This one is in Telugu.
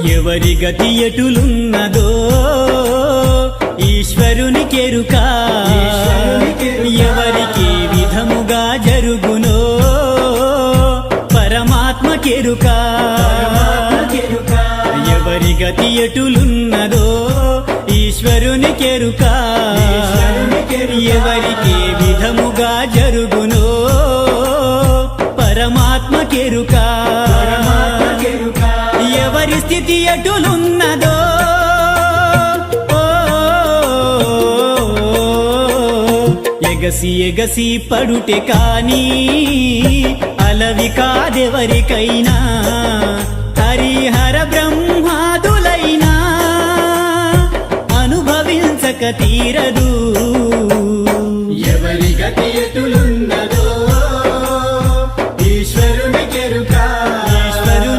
ఎవరి గతి ఎటులున్నదో ఈశ్వరునికెరుక ఎవరికి విధముగా జరుగునో పరమాత్మకెరుక ఎవరి గతి ఎటులున్నదో ఈశ్వరునికెరుక ఎవరికి విధముగా జరుగునో పరమాత్మకెరుక ఎవరి స్థితి ఎటులున్నదో ఎగసి ఎగసి పడుటే కాని అలవి కాదెవరికైనా హరిహర బ్రహ్మాదులైనా అనుభవించక తీరదు